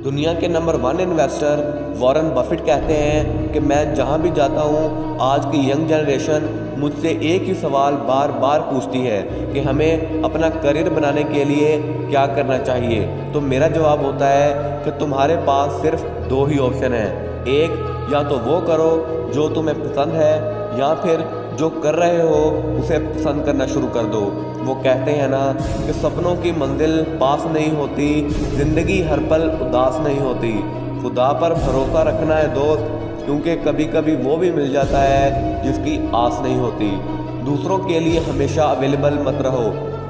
दुनिया के number 1 investor Warren Buffett कहते हैं कि मैं जहां भी जाता हूं, आज की यंग जनरेशन मुझसे एक ही सवाल बार बार पूछती है कि हमें अपना करियर बनाने के लिए क्या करना चाहिए। तो मेरा जवाब होता है कि तुम्हारे पास सिर्फ 2 ही ऑप्शन हैं। एक, या तो वो करो जो तुम्हें पसंद है, या फिर जो कर रहे हो उसे पसंद करना शुरू कर दो। वो कहते हैं ना कि सपनों की मंजिल पास नहीं होती, ज़िंदगी हर पल उदास नहीं होती। खुदा पर भरोसा रखना है दोस्त, क्योंकि कभी कभी वो भी मिल जाता है जिसकी आस नहीं होती। दूसरों के लिए हमेशा अवेलेबल मत रहो,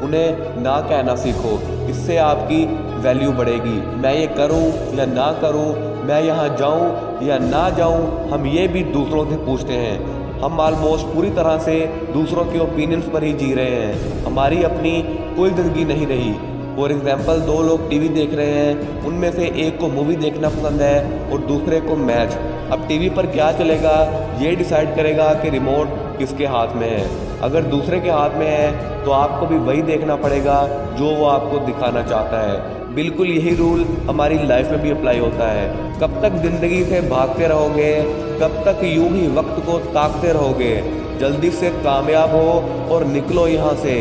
उन्हें ना कहना सीखो, इससे आपकी वैल्यू बढ़ेगी। मैं ये करूं या ना करूं, मैं यहाँ जाऊं या ना जाऊं, हम ये भी दूसरों से पूछते हैं। हम ऑलमोस्ट पूरी तरह से दूसरों के ओपिनियंस पर ही जी रहे हैं, हमारी अपनी कोई ज़िंदगी नहीं रही। फॉर एग्जाम्पल 2 लोग टीवी देख रहे हैं, उनमें से एक को मूवी देखना पसंद है और दूसरे को मैच। अब टीवी पर क्या चलेगा ये डिसाइड करेगा कि रिमोट किसके हाथ में है। अगर दूसरे के हाथ में है तो आपको भी वही देखना पड़ेगा जो वो आपको दिखाना चाहता है। बिल्कुल यही रूल हमारी लाइफ में भी अप्लाई होता है। कब तक ज़िंदगी से भागते रहोगे, कब तक यूं ही वक्त को ताकते रहोगे। जल्दी से कामयाब हो और निकलो यहाँ से,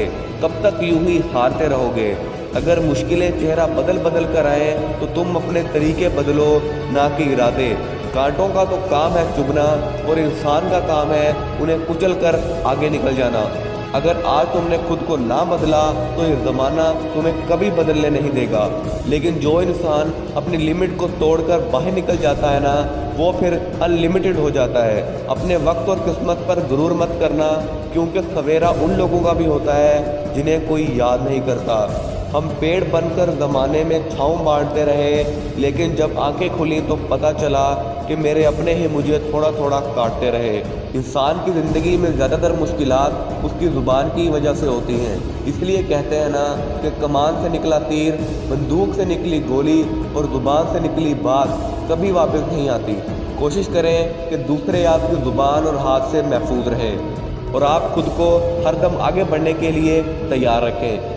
कब तक यूं ही हारते रहोगे। अगर मुश्किलें चेहरा बदल बदल कर आए तो तुम अपने तरीके बदलो, ना कि इरादे। कांटों का तो काम है चुभना और इंसान का काम है उन्हें कुचल कर आगे निकल जाना। अगर आज तुमने खुद को ना बदला तो ये ज़माना तुम्हें कभी बदलने नहीं देगा। लेकिन जो इंसान अपनी लिमिट को तोड़कर बाहर निकल जाता है ना, वो फिर अनलिमिटेड हो जाता है। अपने वक्त और किस्मत पर गुरूर मत करना, क्योंकि सवेरा उन लोगों का भी होता है जिन्हें कोई याद नहीं करता। हम पेड़ बनकर ज़माने में छाँव बांटते रहे, लेकिन जब आंखें खुली तो पता चला कि मेरे अपने ही मुझे थोड़ा थोड़ा काटते रहे। इंसान की ज़िंदगी में ज़्यादातर मुश्किलात उसकी ज़ुबान की वजह से होती हैं। इसलिए कहते हैं ना कि कमान से निकला तीर, बंदूक से निकली गोली और ज़ुबान से निकली बात कभी वापस नहीं आती। कोशिश करें कि दूसरे आपकी ज़ुबान और हाथ से महफूज रहें और आप खुद को हरदम आगे बढ़ने के लिए तैयार रखें।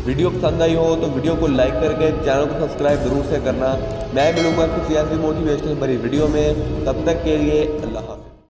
वीडियो पसंद आई हो तो वीडियो को लाइक करके चैनल को सब्सक्राइब ज़रूर से करना। मैं मिलूंगा किसी ऐसी मोटिवेशनल भरी वीडियो में, तब तक के लिए अल्लाह।